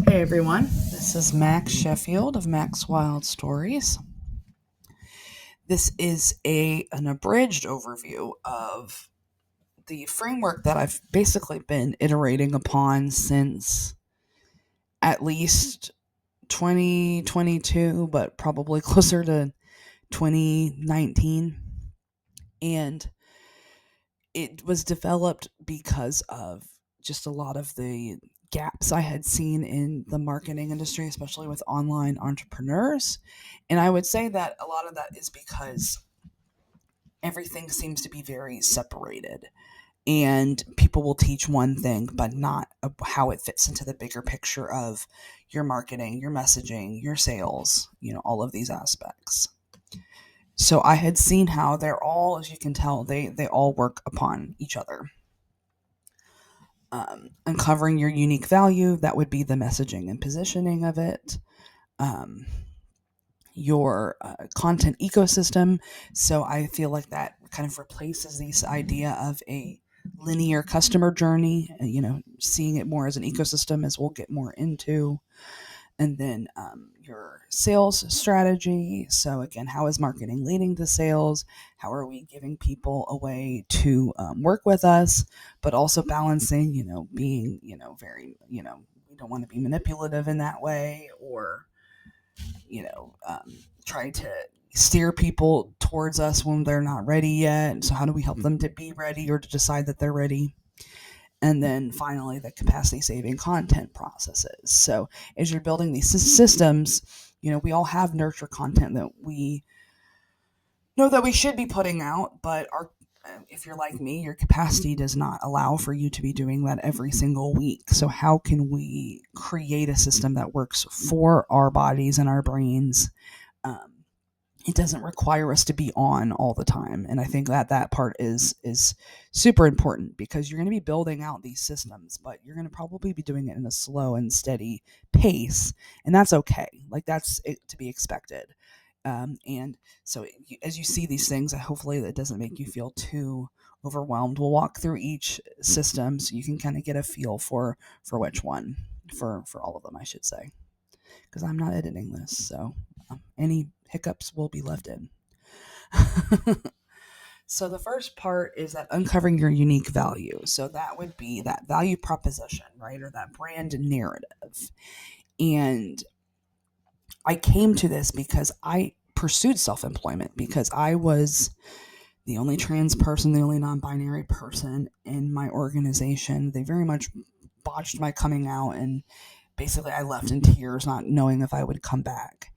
Hey everyone, this is Max Sheffield of Max Wild Stories. This is an abridged overview of the framework that I've basically been iterating upon since at least 2022, but probably closer to 2019. And it was developed because of just a lot of the gaps I had seen in the marketing industry, especially with online entrepreneurs. And I would say that a lot of that is because everything seems to be very separated. And people will teach one thing, but not how it fits into the bigger picture of your marketing, your messaging, your sales, all of these aspects. So I had seen how they're all, as you can tell, they all work upon each other. Uncovering your unique value, that would be the messaging and positioning of it. Um, your content ecosystem. So I feel like that kind of replaces this idea of a linear customer journey, seeing it more as an ecosystem, as we'll get more into. And then your sales strategy. So again, how is marketing leading to sales? How are we giving people a way to work with us, but also balancing, being, very, we don't want to be manipulative in that way, or, try to steer people towards us when they're not ready yet. So how do we help them to be ready or to decide that they're ready? And then finally, the capacity saving content processes. So as you're building these systems, we all have nurture content that we know that we should be putting out, but if you're like me, your capacity does not allow for you to be doing that every single week. So how can we create a system that works for our bodies and our brains? It doesn't require us to be on all the time. And I think that part is super important, because you're going to be building out these systems, but you're going to probably be doing it in a slow and steady pace. And that's okay. Like, that's it, to be expected. And so as you see these things, hopefully that doesn't make you feel too overwhelmed. We'll walk through each system so you can kind of get a feel for which one, for all of them, I should say, because I'm not editing this. So any hiccups will be left in. So the first part is that uncovering your unique value. So that would be that value proposition, right? Or that brand narrative. And I came to this because I pursued self-employment, because I was the only trans person, the only non-binary person in my organization. They very much botched my coming out, and basically I left in tears, not knowing if I would come back.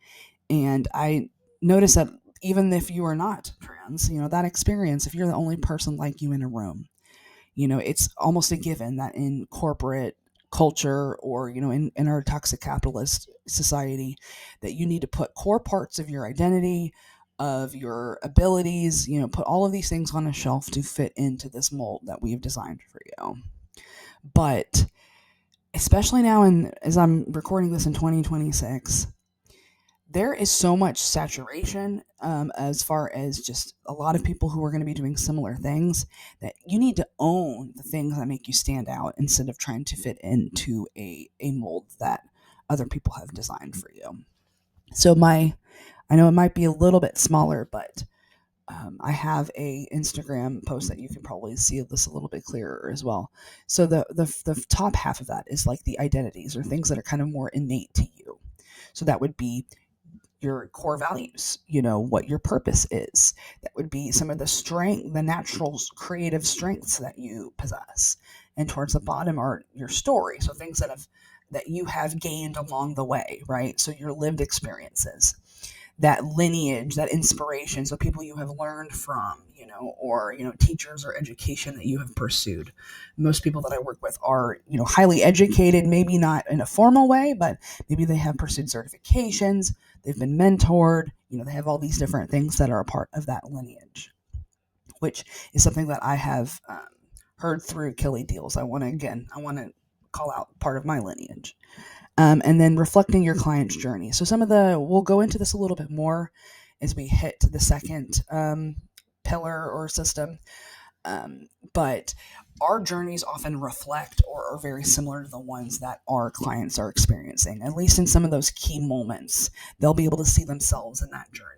And I noticed that even if you are not trans, that experience, if you're the only person like you in a room, it's almost a given that in corporate culture, or, in our toxic capitalist society, that you need to put core parts of your identity, of your abilities, put all of these things on a shelf to fit into this mold that we've designed for you. But especially now, as I'm recording this in 2026, there is so much saturation, as far as just a lot of people who are going to be doing similar things, that you need to own the things that make you stand out, instead of trying to fit into a mold that other people have designed for you. So I know it might be a little bit smaller, but I have a Instagram post that you can probably see this a little bit clearer as well. So the top half of that is like the identities, or things that are kind of more innate to you. So that would be your core values, what your purpose is. That would be some of the natural creative strengths that you possess. And towards the bottom are your story. So things that you have gained along the way, right? So your lived experiences, that lineage, that inspiration. So people you have learned from, or, teachers or education that you have pursued. Most people that I work with are, highly educated, maybe not in a formal way, but maybe they have pursued certifications. They've been mentored, they have all these different things that are a part of that lineage, which is something that I have heard through Kelly Deals. I want to call out part of my lineage. And then reflecting your client's journey. So we'll go into this a little bit more as we hit the second pillar or system. But our journeys often reflect or are very similar to the ones that our clients are experiencing, at least in some of those key moments. They'll be able to see themselves in that journey.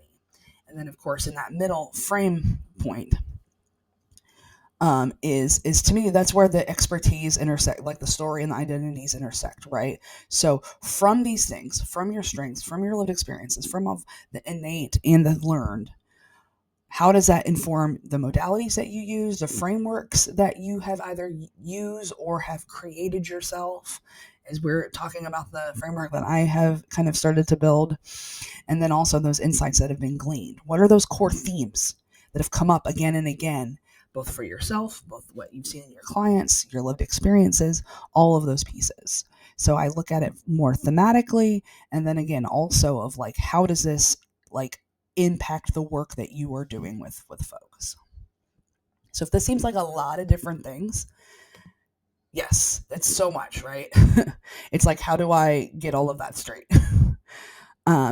And then, of course, in that middle frame point, is to me, that's where the expertise intersect, like the story and the identities intersect, right? So from these things, from your strengths, from your lived experiences, from of the innate and the learned, how does that inform the modalities that you use, the frameworks that you have either used or have created yourself? As we're talking about the framework that I have kind of started to build, and then also those insights that have been gleaned. What are those core themes that have come up again and again, both for yourself, both what you've seen in your clients, your lived experiences, all of those pieces. So I look at it more thematically, and then again also of like, how does this like impact the work that you are doing with folks? So if this seems like a lot of different things, yes, it's so much, right? It's like, how do I get all of that straight?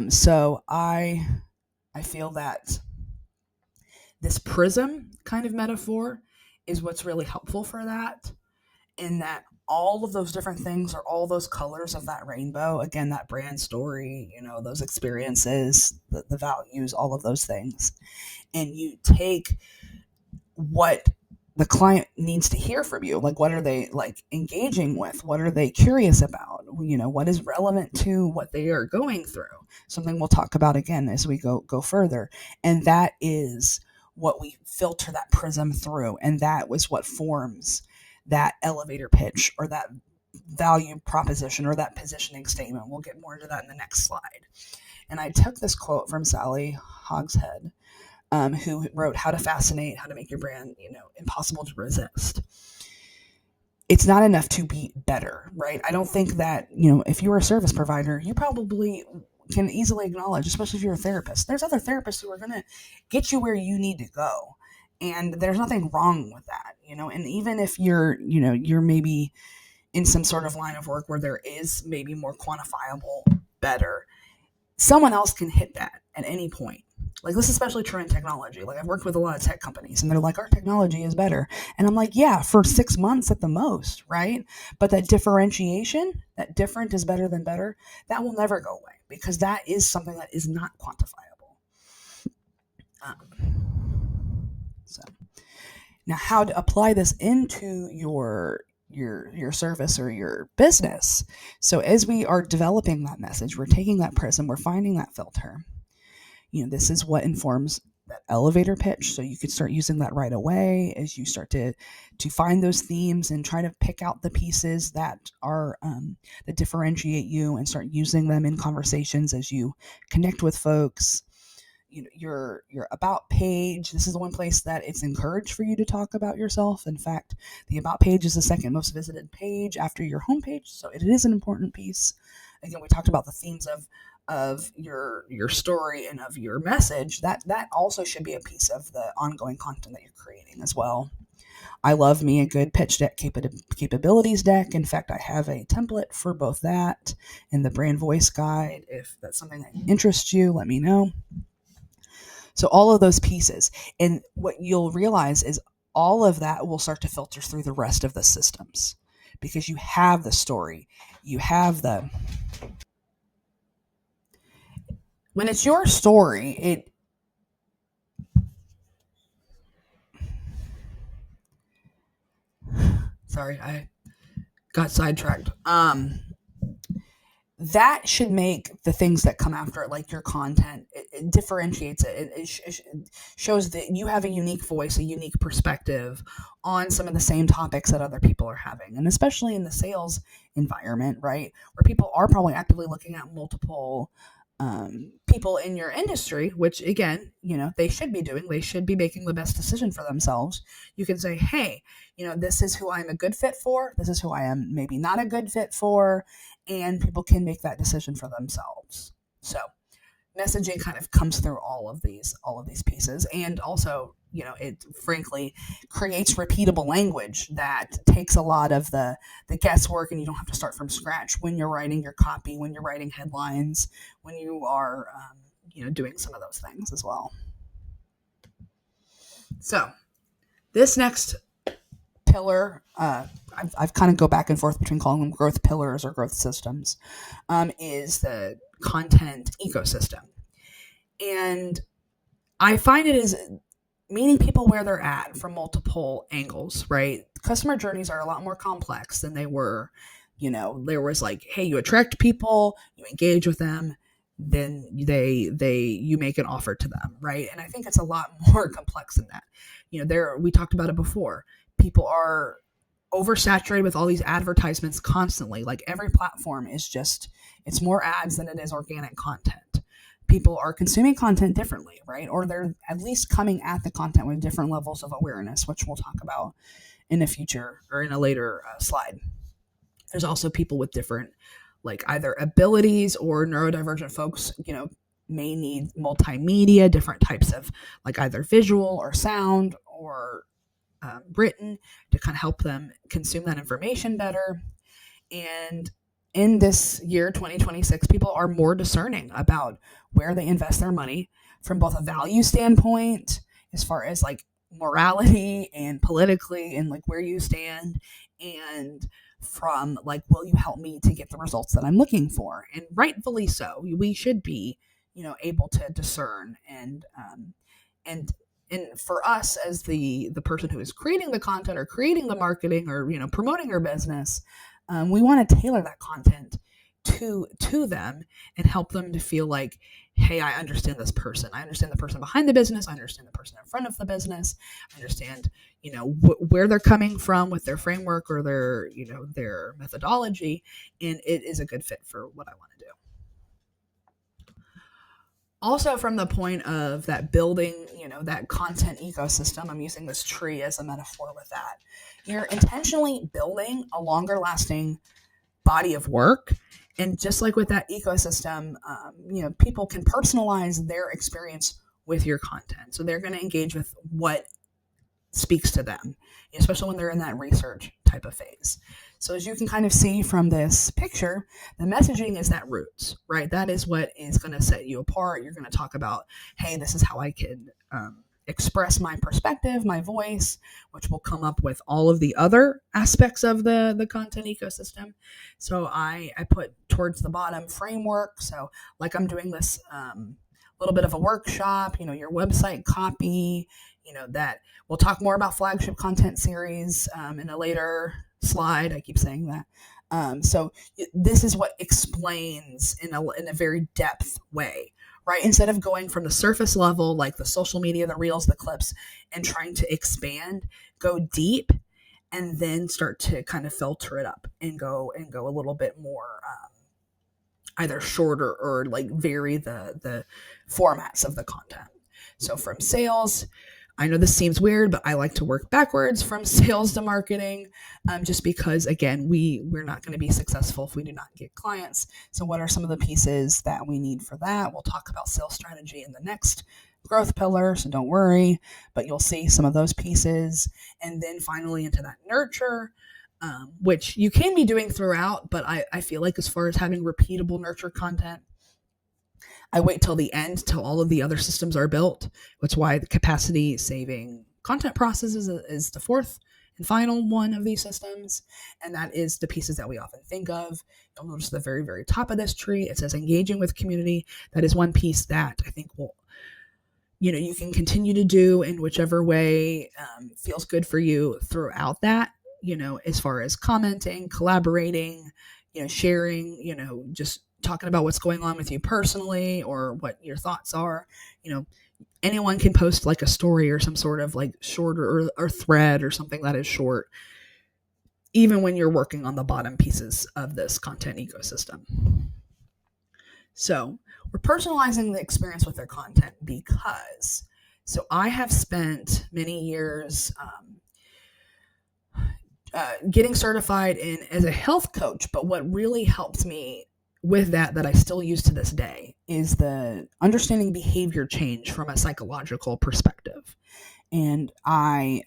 So I feel that this prism kind of metaphor is what's really helpful for that, in that all of those different things are all those colors of that rainbow. Again, that brand story, those experiences, the values, all of those things. And you take what the client needs to hear from you. Like, what are they like engaging with? What are they curious about? What is relevant to what they are going through? Something we'll talk about again as we go further. And that is what we filter that prism through. And that was what forms that elevator pitch or that value proposition or that positioning statement. We'll get more into that in the next slide. And I took this quote from Sally Hogshead, who wrote How to Fascinate, How to Make Your Brand, Impossible to Resist. It's not enough to be better, right? I don't think that, if you're a service provider, you probably can easily acknowledge, especially if you're a therapist, there's other therapists who are going to get you where you need to go. And there's nothing wrong with that, and even if you're maybe in some sort of line of work where there is maybe more quantifiable better, someone else can hit that at any point. Like, this is especially true in technology. Like, I've worked with a lot of tech companies and they're like, our technology is better. And I'm like, yeah, for 6 months at the most, right? But that differentiation, that different is better than better, that will never go away because that is something that is not quantifiable. So now, how to apply this into your service or your business. So as we are developing that message, we're taking that prism, we're finding that filter. This is what informs that elevator pitch. So you could start using that right away as you start to find those themes and try to pick out the pieces that are that differentiate you and start using them in conversations as you connect with folks. Your about page. This is the one place that it's encouraged for you to talk about yourself. In fact, the about page is the second most visited page after your homepage, so it is an important piece. Again, we talked about the themes of your story and of your message. That also should be a piece of the ongoing content that you're creating as well. I love me a good pitch deck capabilities deck. In fact, I have a template for both that and the brand voice guide. If that's something that interests you, let me know. So all of those pieces, and what you'll realize is all of that will start to filter through the rest of the systems because you have the story, you have when it's your story, sorry, I got sidetracked. That should make the things that come after it, like your content, it differentiates it. It shows that you have a unique voice, a unique perspective on some of the same topics that other people are having. And especially in the sales environment, right, where people are probably actively looking at multiple people in your industry, which again, they should be doing. They should be making the best decision for themselves. You can say, hey, this is who I'm a good fit for. This is who I am maybe not a good fit for. And people can make that decision for themselves. So messaging kind of comes through all of these pieces. And also, it frankly creates repeatable language that takes a lot of the guesswork, and you don't have to start from scratch when you're writing your copy, when you're writing headlines, when you are, doing some of those things as well. So this next pillar, I've kind of go back and forth between calling them growth pillars or growth systems, is the content ecosystem. And I find it is meeting people where they're at from multiple angles, right? Customer journeys are a lot more complex than they were. There was like, hey, you attract people, you engage with them, then you make an offer to them, right? And I think it's a lot more complex than that. We talked about it before. People are oversaturated with all these advertisements constantly. Like every platform is it's more ads than it is organic content. People are consuming content differently, right? Or they're at least coming at the content with different levels of awareness, which we'll talk about in a future or in a later slide. There's also people with different, like either abilities, or neurodivergent folks, may need multimedia, different types of like either visual or sound or written to kind of help them consume that information better. And in this year, 2026, people are more discerning about where they invest their money from both a value standpoint, as far as like morality and politically and like where you stand, and from like, will you help me to get the results that I'm looking for? And rightfully so. We should be, able to discern and for us as the person who is creating the content or creating the marketing or, promoting your business, we want to tailor that content to them and help them to feel like, hey, I understand this person. I understand the person behind the business. I understand the person in front of the business. I understand, where they're coming from with their framework or their methodology. And it is a good fit for what I want to do. Also, from the point of that building, that content ecosystem, I'm using this tree as a metaphor with that. You're intentionally building a longer lasting body of work. And just like with that ecosystem, people can personalize their experience with your content. So they're going to engage with what speaks to them, especially when they're in that research type of phase. So as you can kind of see from this picture, the messaging is that roots, right? That is what is going to set you apart. You're going to talk about, hey, this is how I can express my perspective, my voice, which will come up with all of the other aspects of the content ecosystem. So I put towards the bottom framework. So like I'm doing this little bit of a workshop, your website copy, that we'll talk more about flagship content series in a later slide. I keep saying that. So this is what explains in a very depth way, right? Instead of going from the surface level, like the social media, the reels, the clips, and trying to expand, go deep, and then start to kind of filter it up and go a little bit more either shorter or like vary the formats of the content. So from sales, I know this seems weird, but I like to work backwards from sales to marketing, just because, again, we're not going to be successful if we do not get clients. So what are some of the pieces that we need for that? We'll talk about sales strategy in the next growth pillar, so don't worry, but you'll see some of those pieces. And then finally into that nurture, which you can be doing throughout, but I feel like as far as having repeatable nurture content, I wait till the end, till all of the other systems are built. That's why the capacity saving content process is the fourth and final one of these systems. And that is the pieces that we often think of. You'll notice at the very, very top of this tree, it says engaging with community. That is one piece that I think will, you can continue to do in whichever way feels good for you throughout that, as far as commenting, collaborating, sharing, just talking about what's going on with you personally or what your thoughts are. Anyone can post like a story or some sort of like shorter or thread or something that is short, even when you're working on the bottom pieces of this content ecosystem. So we're personalizing the experience with their content because, so I have spent many years getting certified as a health coach, but what really helped me with that I still use to this day is the understanding behavior change from a psychological perspective. And I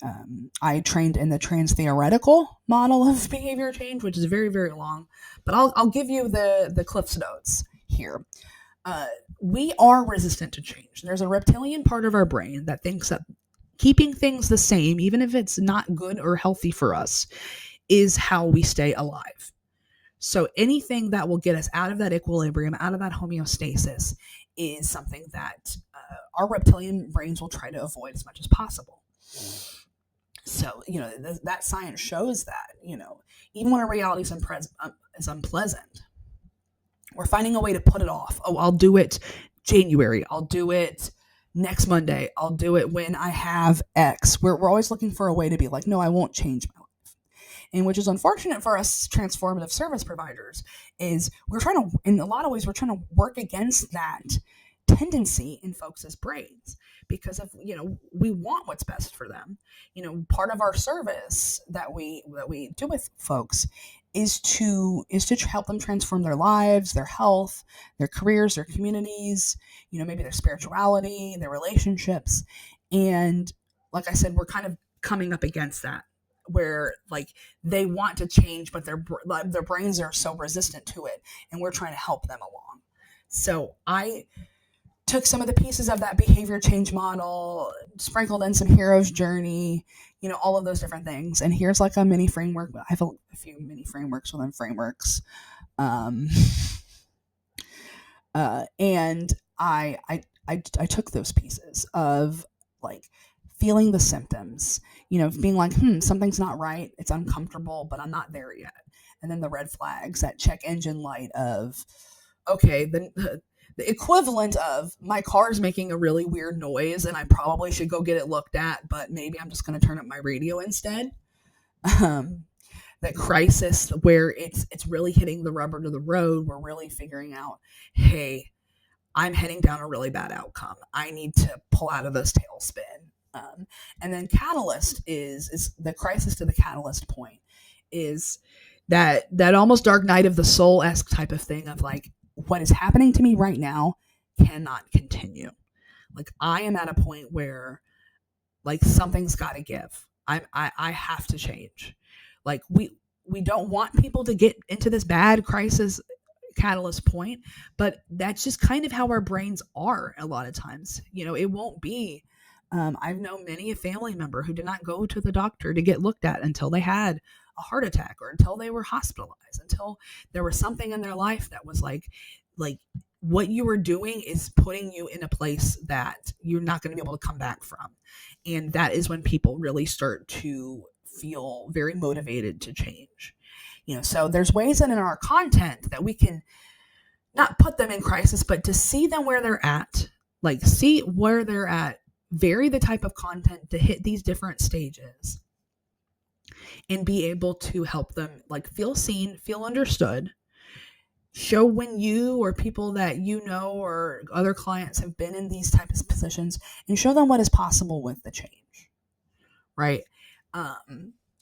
trained in the trans-theoretical model of behavior change, which is very, very long, but I'll give you the Cliff's Notes here. We are resistant to change. There's a reptilian part of our brain that thinks that Keeping things the same, even if it's not good or healthy for us, is how we stay alive. So anything that will get us out of that equilibrium, out of that homeostasis, is something that our reptilian brains will try to avoid as much as possible. So, that science shows that, even when a reality is unpleasant, we're finding a way to put it off. Oh, I'll do it January. I'll do it next Monday. I'll do it when I have X. We're always looking for a way to be like, no, I won't change my life. And which is unfortunate for us transformative service providers, is in a lot of ways, we're trying to work against that tendency in folks' brains, because we want what's best for them. Part of our service that we do with folks is to help them transform their lives, their health, their careers, their communities, maybe their spirituality, their relationships. And like I said, we're kind of coming up against that, where like they want to change, but their brains are so resistant to it, and we're trying to help them along. So I took some of the pieces of that behavior change model, sprinkled in some hero's journey, all of those different things. And here's like a mini framework. I have a few mini frameworks within frameworks. And I took those pieces of like feeling the symptoms, being like, something's not right. It's uncomfortable, but I'm not there yet. And then the red flags, that check engine light of, okay, the equivalent of my car is making a really weird noise and I probably should go get it looked at, but maybe I'm just going to turn up my radio instead. That crisis where it's really hitting the rubber to the road. We're really figuring out, hey, I'm heading down a really bad outcome. I need to pull out of this tailspin. And then catalyst is the crisis to the catalyst point, is that almost dark night of the soul-esque type of thing of like, what is happening to me right now cannot continue. Like I am at a point where like something's got to give. I have to change. Like we don't want people to get into this bad crisis catalyst point, but that's just kind of how our brains are a lot of times. It won't be. I've known many a family member who did not go to the doctor to get looked at until they had a heart attack, or until they were hospitalized, until there was something in their life that was like what you were doing is putting you in a place that you're not going to be able to come back from. And that is when people really start to feel very motivated to change. So there's ways that in our content that we can not put them in crisis, but to see them where they're at, vary the type of content to hit these different stages, and be able to help them like feel seen, feel understood, show when you or people that or other clients have been in these types of positions, and show them what is possible with the change, right?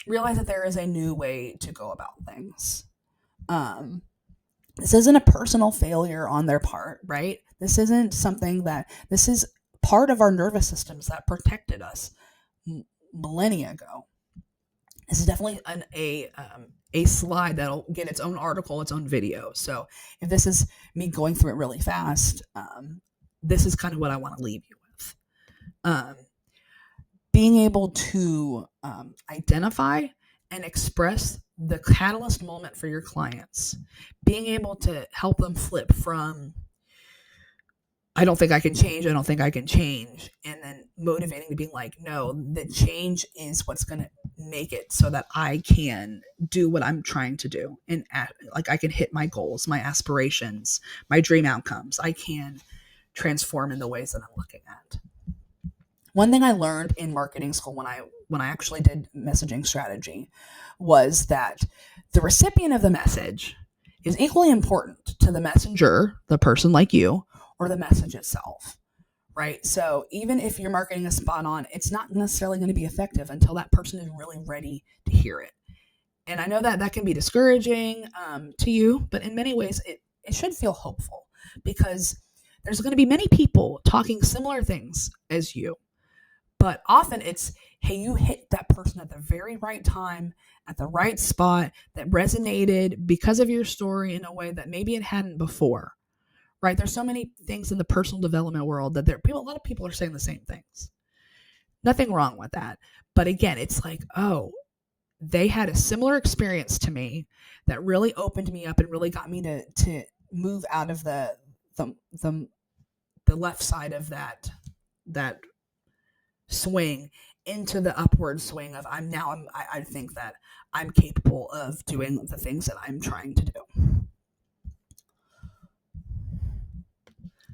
Realize that there is a new way to go about things. This isn't a personal failure on their part, right? This isn't something this is part of our nervous systems that protected us millennia ago. This is definitely a slide that'll get its own article, its own video. So if this is me going through it really fast, this is kind of what I want to leave you with. Being able to identify and express the catalyst moment for your clients. Being able to help them flip from, I don't think I can change, I don't think I can change, and then motivating to being like, no, the change is what's going to make it so that I can do what I'm trying to do. And like I can hit my goals, my aspirations, my dream outcomes. I can transform in the ways that I'm looking at. One thing I learned in marketing school when I actually did messaging strategy was that the recipient of the message is equally important to the messenger, the person like you, or the message itself, right? So even if your marketing is spot on, it's not necessarily going to be effective until that person is really ready to hear it. And I know that can be discouraging to you, but in many ways it should feel hopeful, because there's going to be many people talking similar things as you. But often it's, hey, you hit that person at the very right time, at the right spot, that resonated because of your story in a way that maybe it hadn't before, right? There's so many things in the personal development world that a lot of people are saying the same things. Nothing wrong with that. But again, it's like, oh, they had a similar experience to me that really opened me up and really got me to move out of the the, the left side of that swing into the upward swing of I think that I'm capable of doing the things that I'm trying to do.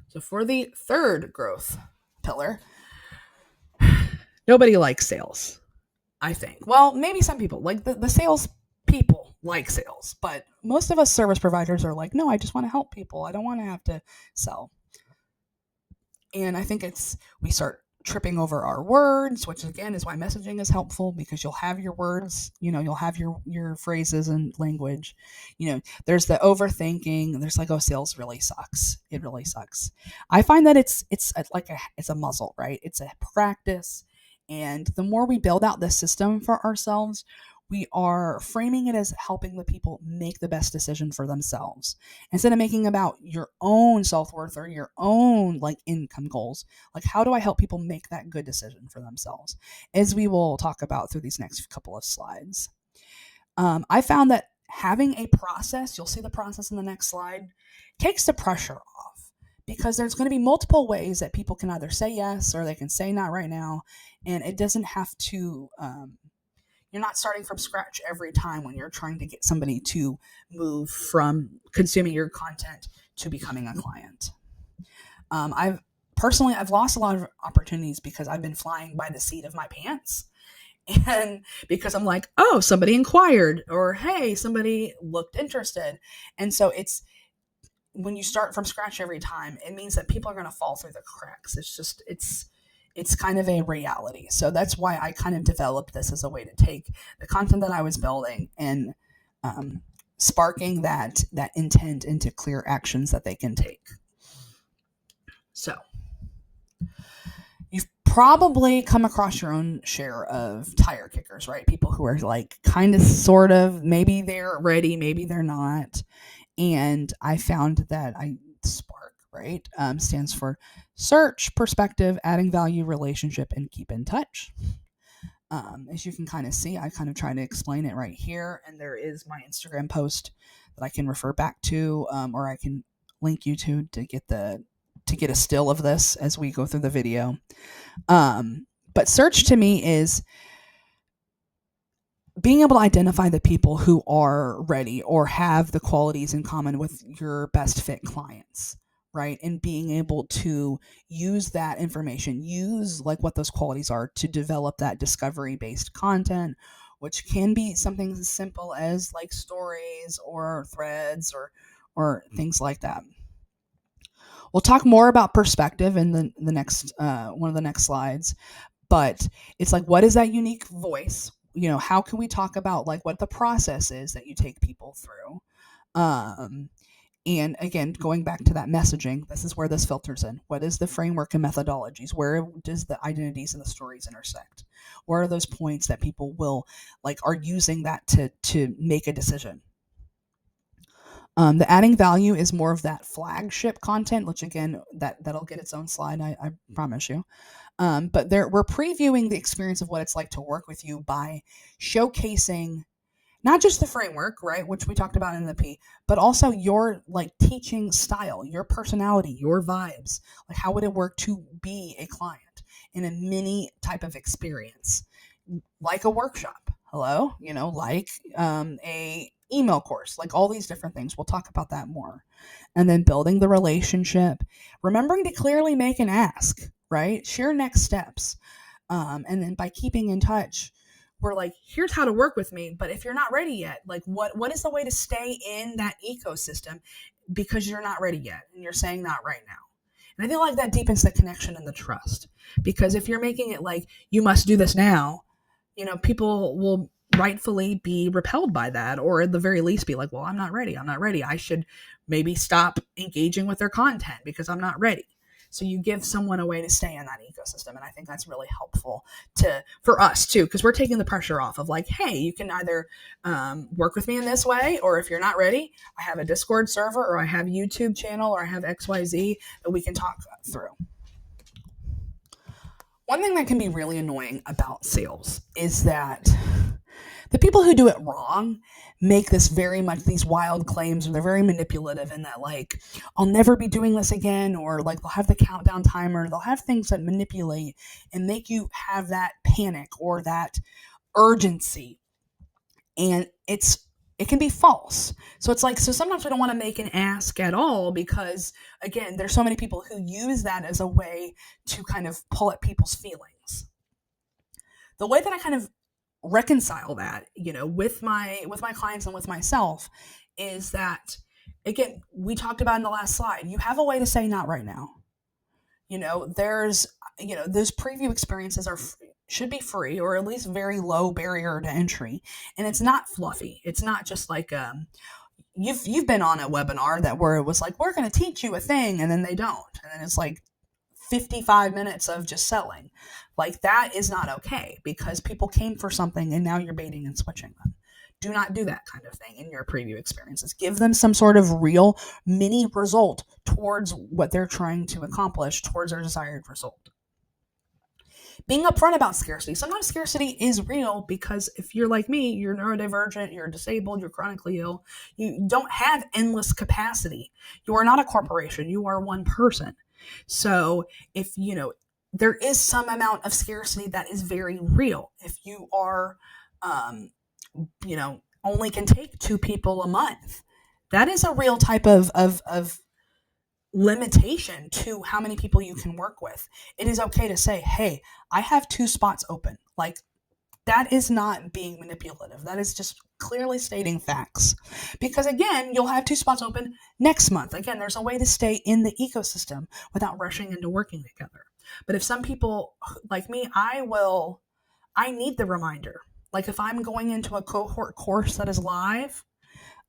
So for the third growth pillar, nobody likes sales, I think. Well, maybe some people like the sales people like sales, but most of us service providers are like, no, I just want to help people. I don't want to have to sell. And I think we start tripping over our words, which again is why messaging is helpful, because you'll have your words, you'll have your phrases and language. There's the overthinking. There's like, oh, sales really sucks. It really sucks. I find that it's a muscle, right? It's a practice. And the more we build out this system for ourselves, we are framing it as helping the people make the best decision for themselves instead of making about your own self-worth or your own like income goals. Like, how do I help people make that good decision for themselves, as we will talk about through these next couple of slides. I found that having a process, you'll see the process in the next slide, takes the pressure off, because there's going to be multiple ways that people can either say yes or they can say not right now. And it doesn't have to, you're not starting from scratch every time when you're trying to get somebody to move from consuming your content to becoming a client. I've lost a lot of opportunities because I've been flying by the seat of my pants. And because I'm like, oh, somebody inquired, or hey, somebody looked interested. And so when you start from scratch every time, it means that people are going to fall through the cracks. It's kind of a reality. So that's why I kind of developed this as a way to take the content that I was building and sparking that intent into clear actions that they can take. So you've probably come across your own share of tire kickers, right? People who are like kind of sort of, maybe they're ready, maybe they're not. And I found that SPARK, right, stands for search, perspective, adding value, relationship, and keep in touch. As you can kind of see, I kind of try to explain it right here. And there is my Instagram post that I can refer back to, or I can link you to get a still of this as we go through the video. But search to me is being able to identify the people who are ready or have the qualities in common with your best fit clients, right? And being able to use that information, use like what those qualities are to develop that discovery-based content, which can be something as simple as like stories or threads or things like that. We'll talk more about perspective in the next one of the next slides, but it's like, what is that unique voice? How can we talk about like what the process is that you take people through? And again, going back to that messaging, this is where this filters in. What is the framework and methodologies? Where does the identities and the stories intersect? Where are those points that people will like are using that to make a decision? The adding value is more of that flagship content, which again, that'll get its own slide, I promise you. But we're previewing the experience of what it's like to work with you by showcasing not just the framework, right, which we talked about in the P, but also your like teaching style, your personality, your vibes. Like, how would it work to be a client in a mini type of experience, like a workshop? Hello, like a email course, like all these different things. We'll talk about that more. And then building the relationship, remembering to clearly make an ask, right? Share next steps. And then by keeping in touch, we're like, here's how to work with me. But if you're not ready yet, like what is the way to stay in that ecosystem because you're not ready yet and you're saying not right now? And I feel like that deepens the connection and the trust, because if you're making it like you must do this now, people will rightfully be repelled by that, or at the very least be like, well, I'm not ready. I should maybe stop engaging with their content because I'm not ready. So you give someone a way to stay in that ecosystem. And I think that's really helpful for us too, because we're taking the pressure off of like, hey, you can either work with me in this way, or if you're not ready, I have a Discord server, or I have a YouTube channel, or I have XYZ that we can talk through. One thing that can be really annoying about sales is that the people who do it wrong make this very much these wild claims, and they're very manipulative in that, like, I'll never be doing this again, or like they'll have the countdown timer, they'll have things that manipulate and make you have that panic or that urgency, and it can be false. So it's like, so sometimes we don't want to make an ask at all because, again, there's so many people who use that as a way to kind of pull at people's feelings. The way that I kind of reconcile that, with my clients and with myself, is that, again, we talked about in the last slide, you have a way to say not right now. There's those preview experiences should be free, or at least very low barrier to entry, and it's not fluffy. It's not just like you've been on a webinar that where it was like, we're going to teach you a thing, and then they don't, and then it's like 55 minutes of just selling. Like, that is not okay, because people came for something and now you're baiting and switching them. Do not do that kind of thing in your preview experiences. Give them some sort of real mini result towards what they're trying to accomplish, towards their desired result. Being upfront about scarcity. Sometimes scarcity is real because if you're like me, you're neurodivergent, you're disabled, you're chronically ill, you don't have endless capacity. You are not a corporation. You are one person. So if, there is some amount of scarcity that is very real. If you are, only can take 2 people a month, that is a real type of limitation to how many people you can work with. It is okay to say, hey, I have 2 spots open. Like, that is not being manipulative. That is just clearly stating facts. Because, again, you'll have 2 spots open next month. Again, there's a way to stay in the ecosystem without rushing into working together. But if some people, like me, I need the reminder. Like, if I'm going into a cohort course that is live,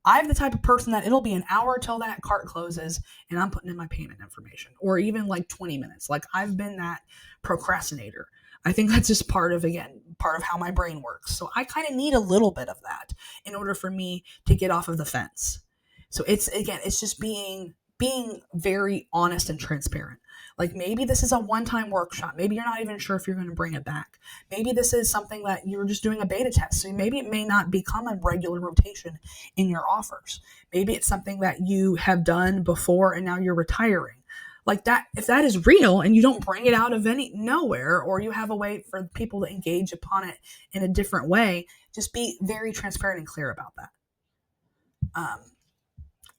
I'm the type of person that it'll be an hour till that cart closes and I'm putting in my payment information, or even like 20 minutes. Like, I've been that procrastinator. I think that's just part of how my brain works. So I kind of need a little bit of that in order for me to get off of the fence. So it's just being very honest and transparent. Like, maybe this is a one-time workshop. Maybe you're not even sure if you're going to bring it back. Maybe this is something that you're just doing a beta test. So maybe it may not become a regular rotation in your offers. Maybe it's something that you have done before and now you're retiring. Like that, if that is real and you don't bring it out of nowhere, or you have a way for people to engage upon it in a different way, just be very transparent and clear about that.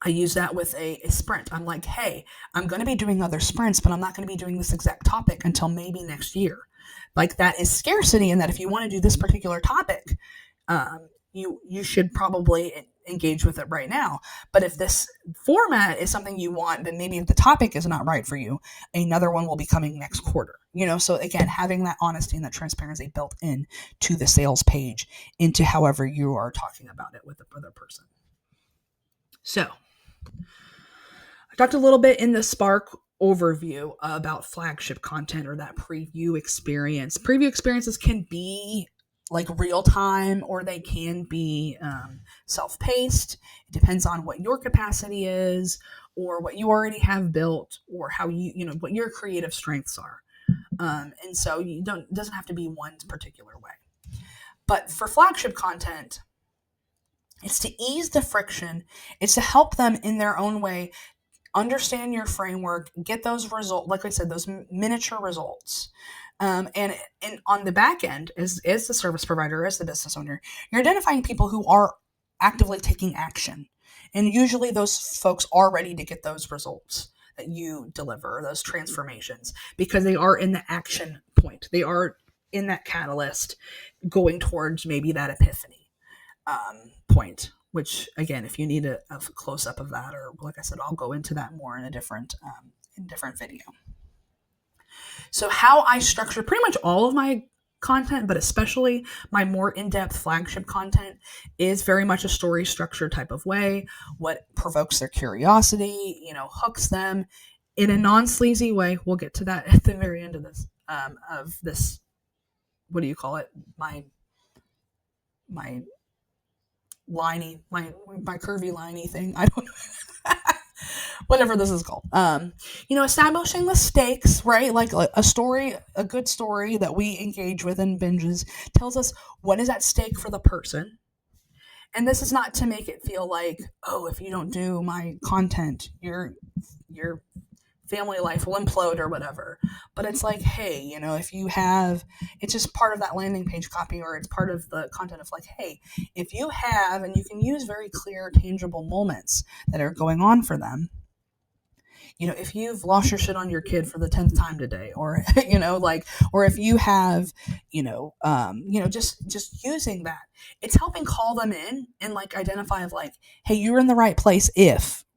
I use that with a sprint. I'm like, hey, I'm going to be doing other sprints, but I'm not going to be doing this exact topic until maybe next year. Like, that is scarcity, and that if you want to do this particular topic, you should probably engage with it right now. But if this format is something you want, then maybe if the topic is not right for you, another one will be coming next quarter. So again, having that honesty and that transparency built in to the sales page, into however you are talking about it with the other person. So I talked a little bit in the Spark overview about flagship content, or that preview experience. Preview experiences can be like real time, or they can be self-paced. It depends on what your capacity is, or what you already have built, or how what your creative strengths are. And so it doesn't have to be one particular way. But for flagship content, it's to ease the friction. It's to help them in their own way understand your framework, get those results, like I said, those miniature results. And on the back end, as the service provider, as the business owner, you're identifying people who are actively taking action. And usually those folks are ready to get those results that you deliver, those transformations, because they are in the action point. They are in that catalyst going towards maybe that epiphany point, which, again, if you need a close-up of that, or like I said, I'll go into that more in a different video. So how I structure pretty much all of my content, but especially my more in-depth flagship content, is very much a story structure type of way. What provokes their curiosity, hooks them in a non-sleazy way. We'll get to that at the very end of this, what do you call it? My liney, my curvy liney thing. I don't know. whatever this is called. Establishing the stakes, right? Like a good story that we engage with in binges tells us what is at stake for the person. And this is not to make it feel like, oh, if you don't do my content, your family life will implode or whatever. But it's like, hey, if you have, it's just part of that landing page copy, or it's part of the content of like, hey, if you have, and you can use very clear, tangible moments that are going on for them. If you've lost your shit on your kid for the 10th time today, or, or if you have, just using that, it's helping call them in and like identify of like, hey, you're in the right place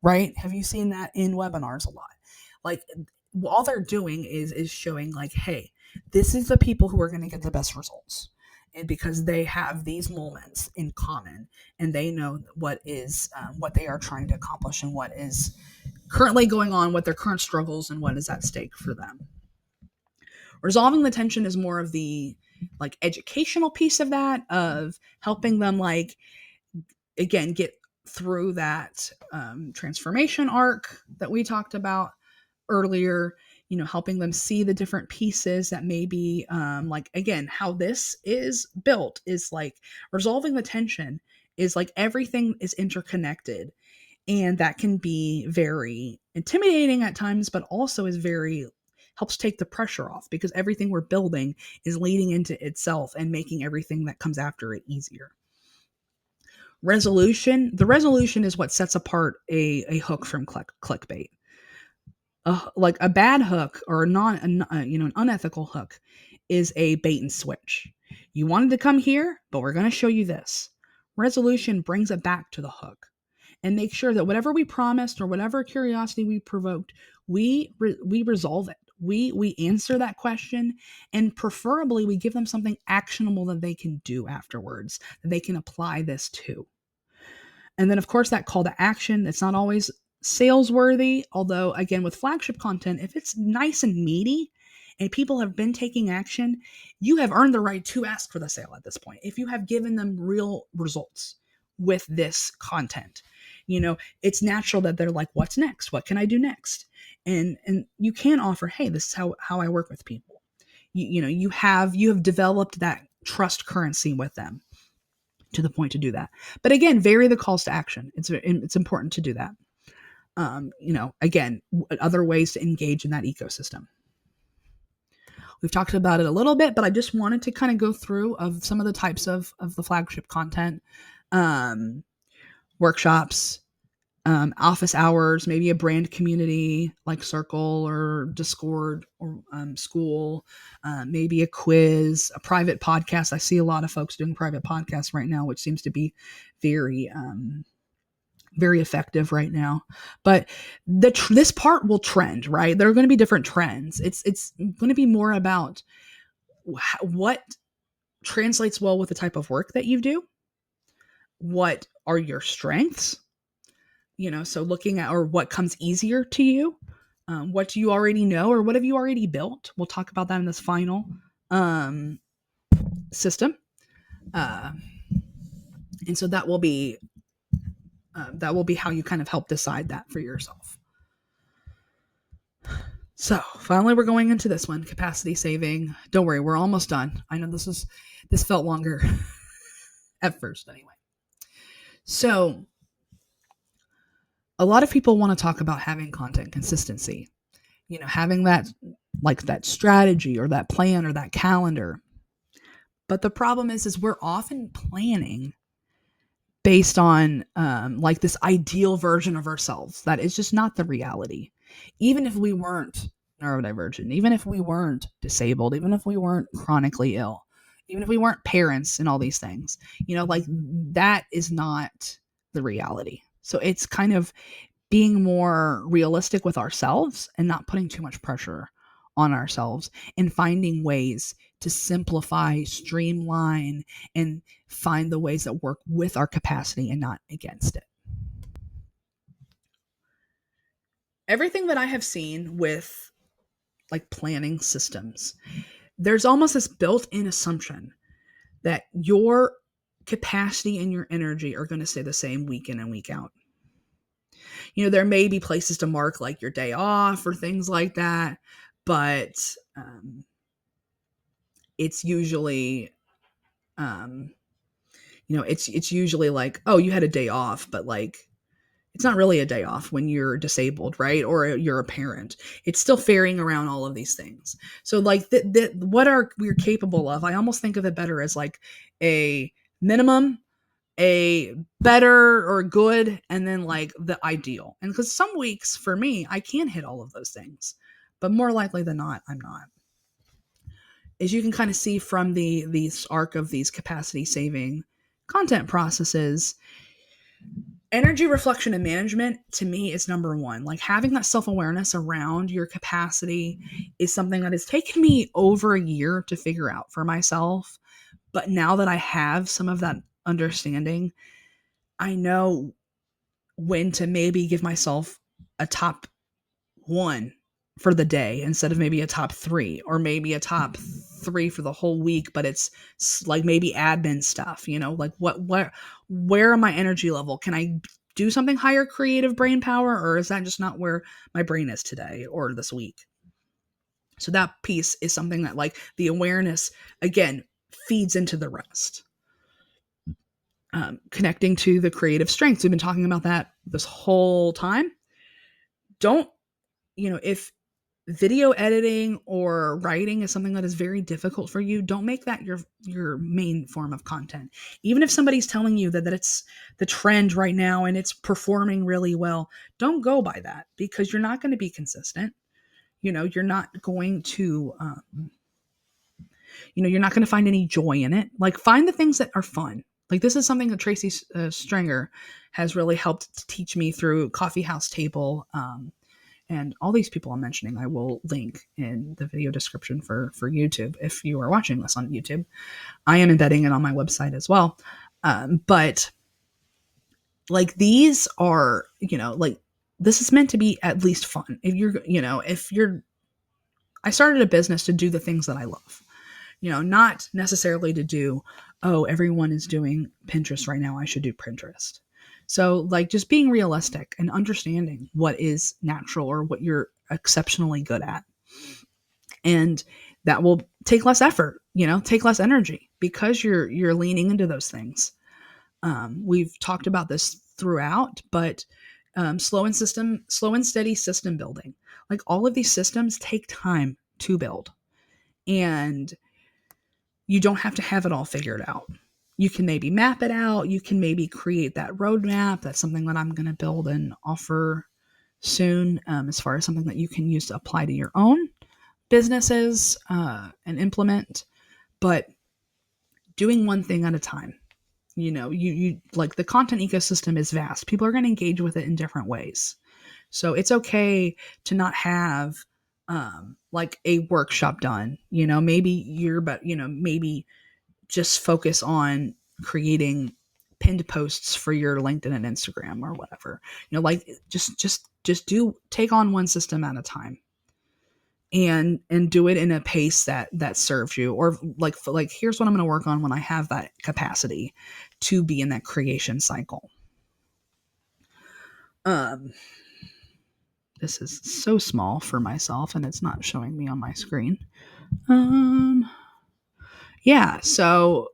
right? Have you seen that in webinars a lot? Like all they're doing is showing like, hey, this is the people who are going to get the best results. And because they have these moments in common and they know what they are trying to accomplish and what is currently going on, what their current struggles and what is at stake for them. Resolving the tension is more of the like educational piece of that, of helping them like, again, get through that transformation arc that we talked about earlier, helping them see the different pieces that maybe like, again, how this is built is like resolving the tension is like everything is interconnected. And that can be very intimidating at times, but also helps take the pressure off because everything we're building is leading into itself and making everything that comes after it easier. The resolution is what sets apart a hook from clickbait. Like a bad hook or an unethical hook is a bait and switch. You wanted to come here, but we're going to show you this. Resolution brings it back to the hook and make sure that whatever we promised or whatever curiosity we provoked, we resolve it. We answer that question, and preferably we give them something actionable that they can do afterwards, that they can apply this to. And then, of course, that call to action, it's not always sales worthy. Although, again, with flagship content, if it's nice and meaty and people have been taking action, you have earned the right to ask for the sale at this point. If you have given them real results with this content, it's natural that they're like, what's next? What can I do next? And you can offer, hey, this is how I work with people. You have developed that trust currency with them to the point to do that. But again, vary the calls to action. It's important to do that. Again, other ways to engage in that ecosystem. We've talked about it a little bit, but I just wanted to kind of go through of some of the types of the flagship content, workshops, office hours, maybe a brand community like Circle or Discord or School, maybe a quiz, a private podcast. I see a lot of folks doing private podcasts right now, which seems to be very effective right now. But this part will trend, right? There are going to be different trends. It's going to be more about what translates well with the type of work that you do. What are your strengths? So looking at, or what comes easier to you, what do you already know, or what have you already built? We'll talk about that in this final system. And so that will be how you kind of help decide that for yourself. So finally, we're going into this one, capacity saving. Don't worry, we're almost done. I know this felt longer at first anyway. So a lot of people want to talk about having content consistency, having that strategy or that plan or that calendar. But the problem is we're often planning based on like this ideal version of ourselves that is just not the reality. Even if we weren't neurodivergent, even if we weren't disabled, even if we weren't chronically ill, even if we weren't parents and all these things, that is not the reality. So it's kind of being more realistic with ourselves and not putting too much pressure on ourselves and finding ways to simplify, streamline, and find the ways that work with our capacity and not against it. Everything that I have seen with like planning systems, there's almost this built-in assumption that your capacity and your energy are going to stay the same week in and week out. There may be places to mark like your day off or things like that, but it's usually, it's usually like, oh, you had a day off, but like, it's not really a day off when you're disabled, right? Or you're a parent. It's still ferrying around all of these things. So like what are we're capable of? I almost think of it better as like a minimum, a better or good, and then like the ideal. And because some weeks for me, I can hit all of those things, but more likely than not, I'm not. As you can kind of see from these arc of these capacity saving content processes, energy reflection and management to me is number one. Like having that self-awareness around your capacity is something that has taken me over a year to figure out for myself. But now that I have some of that understanding, I know when to maybe give myself a top one for the day instead of maybe a top three, or maybe a top three for the whole week, but it's like maybe admin stuff, like where am my energy level? Can I do something higher creative brain power, or is that just not where my brain is today or this week? So that piece is something that like the awareness again feeds into the rest. Connecting to the creative strengths. We've been talking about that this whole time. If video editing or writing is something that is very difficult for you, don't make that your main form of content. Even if somebody's telling you that it's the trend right now and it's performing really well, don't go by that, because you're not going to be consistent. You're not going to, you're not going to find any joy in it. Like find the things that are fun. Like this is something that Tracy Stringer has really helped to teach me through Coffee House Table, and all these people I'm mentioning, I will link in the video description for YouTube. If you are watching this on YouTube, I am embedding it on my website as well. But like these are, like this is meant to be at least fun. I started a business to do the things that I love, not necessarily to do, oh, everyone is doing Pinterest right now, I should do Pinterest. So like just being realistic and understanding what is natural or what you're exceptionally good at. And that will take less effort, take less energy because you're leaning into those things. We've talked about this throughout, but slow and steady system building. Like all of these systems take time to build, and you don't have to have it all figured out. You can maybe map it out. You can maybe create that roadmap. That's something that I'm going to build and offer soon, as far as something that you can use to apply to your own businesses and implement. But doing one thing at a time. You like the content ecosystem is vast. People are going to engage with it in different ways. So it's okay to not have like a workshop done. Maybe just focus on creating pinned posts for your LinkedIn and Instagram or whatever. Like just take on one system at a time, and do it in a pace that serves you. Or like here's what I'm going to work on when I have that capacity to be in that creation cycle. This is so small for myself and it's not showing me on my screen. Yeah, so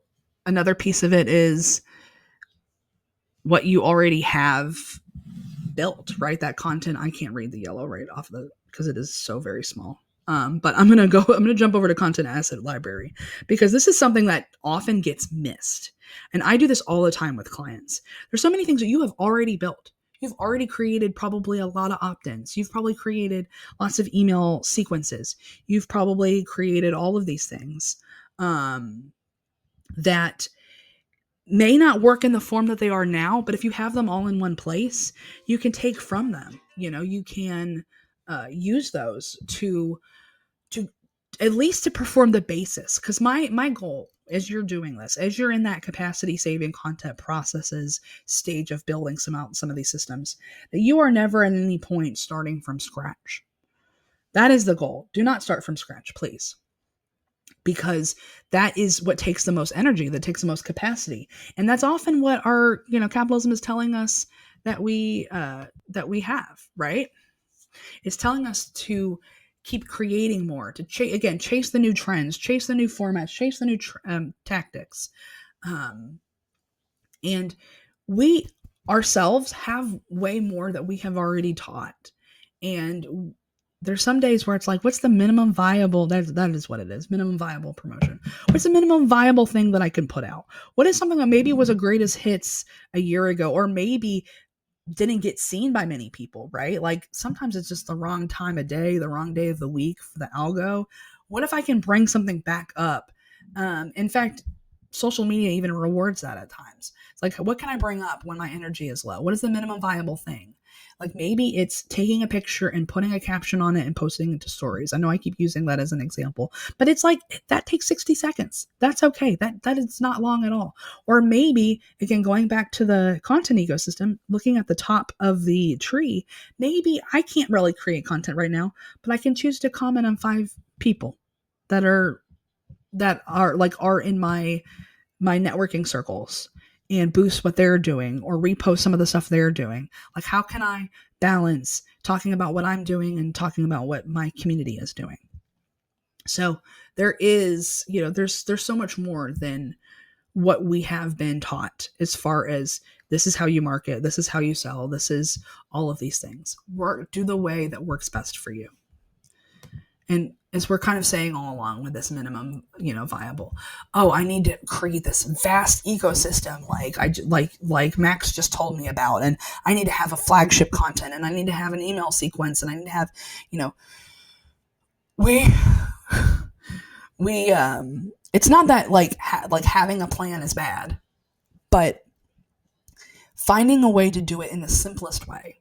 another piece of it is what you already have built, right? That content, I can't read the yellow right off because it is so very small. But I'm going to jump over to content asset library, because this is something that often gets missed. And I do this all the time with clients. There's so many things that you have already built. You've already created probably a lot of opt-ins. You've probably created lots of email sequences. You've probably created all of these things that may not work in the form that they are now, but if you have them all in one place, you can take from them. You can use those to at least to perform the basis. Because my goal, as you're doing this, as you're in that capacity saving content processes stage of building some of these systems, that you are never at any point starting from scratch. That is the goal. Do not start from scratch, please. because that is what takes the most energy, that takes the most capacity. And that's often what our, capitalism is telling us that we have, right? It's telling us to keep creating more, to chase the new trends, chase the new formats, chase the new tactics. And we ourselves have way more that we have already taught. And there's some days where it's like, what's the minimum viable? That is what it is. Minimum viable promotion. What's the minimum viable thing that I can put out? What is something that maybe was a greatest hits a year ago, or maybe didn't get seen by many people, right? Like sometimes it's just the wrong time of day, the wrong day of the week for the algo. What if I can bring something back up? In fact, social media even rewards that at times. It's like, what can I bring up when my energy is low? What is the minimum viable thing? Like maybe it's taking a picture and putting a caption on it and posting it to stories. I know I keep using that as an example, but it's like that takes 60 seconds. That's okay. That is not long at all. Or maybe, again, going back to the content ecosystem, looking at the top of the tree, maybe I can't really create content right now, but I can choose to comment on 5 people that are in my networking circles and boost what they're doing or repost some of the stuff they're doing. Like, how can I balance talking about what I'm doing and talking about what my community is doing? So there is, there's so much more than what we have been taught as far as this is how you market, this is how you sell, this is all of these things. Do the way that works best for you. And as we're kind of saying all along with this minimum, viable, I need to create this vast ecosystem like Max just told me about, and I need to have a flagship content, and I need to have an email sequence, and I need to have, it's not that like having a plan is bad, but finding a way to do it in the simplest way.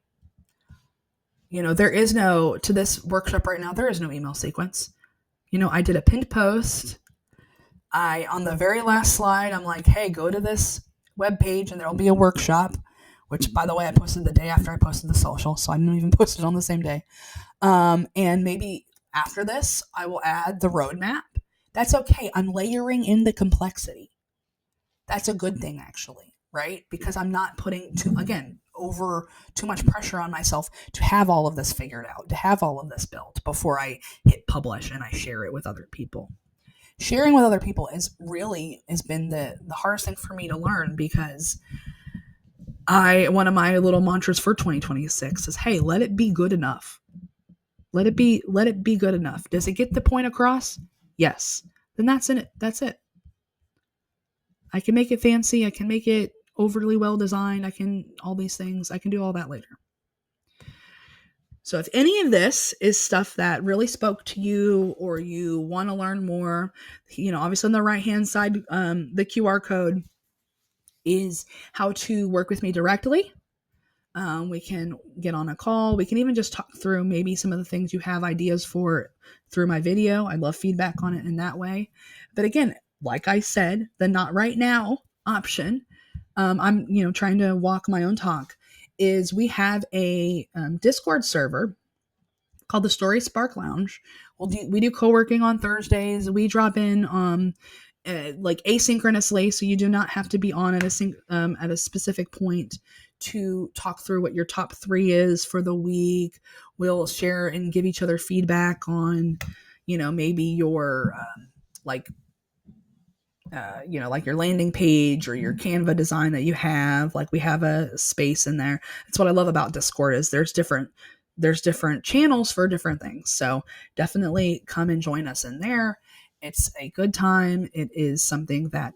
There is to this workshop right now, there is no email sequence. I did a pinned post. On the very last slide, I'm like, hey, go to this webpage and there'll be a workshop, which, by the way, I posted the day after I posted the social, so I didn't even post it on the same day. And maybe after this, I will add the roadmap. That's okay. I'm layering in the complexity. That's a good thing, actually, right? Because I'm not putting, too much pressure on myself to have all of this figured out, to have all of this built before I hit publish and I share it with other people. Sharing with other people has been the hardest thing for me to learn, because one of my little mantras for 2026 is, hey, let it be good enough. Let it be good enough. Does it get the point across? Yes. Then that's it. That's it. I can make it fancy. I can make it overly well designed. all these things. I can do all that later. So if any of this is stuff that really spoke to you, or you want to learn more, obviously on the right-hand side, the QR code is how to work with me directly. We can get on a call. We can even just talk through maybe some of the things you have ideas for through my video. I love feedback on it in that way. But again, like I said, the not right now option, I'm trying to walk my own talk, is we have a Discord server called the Story Spark Lounge. We do co-working on Thursdays. We drop in like asynchronously, so you do not have to be on at a specific point to talk through what your top 3 is for the week. We'll share and give each other feedback on, maybe your like your landing page or your Canva design that you have. Like, we have a space in there. That's what I love about Discord, is there's different channels for different things. So definitely come and join us in there. It's a good time. It is something that,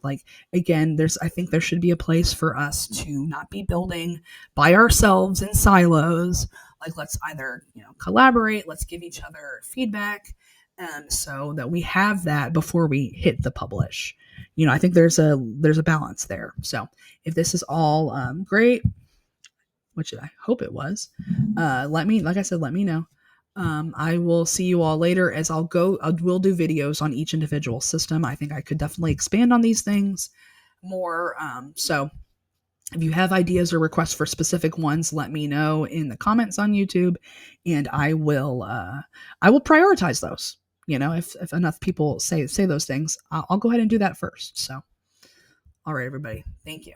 again, I think there should be a place for us to not be building by ourselves in silos. Like, let's either, collaborate, let's give each other feedback, so that we have that before we hit the publish. I think there's a balance there. So if this is all great, which I hope it was, let me know. I will see you all later, as we'll do videos on each individual system. I think I could definitely expand on these things more. So if you have ideas or requests for specific ones, let me know in the comments on YouTube, and I will prioritize those. If enough people say those things, I'll go ahead and do that first. So, all right, everybody. Thank you.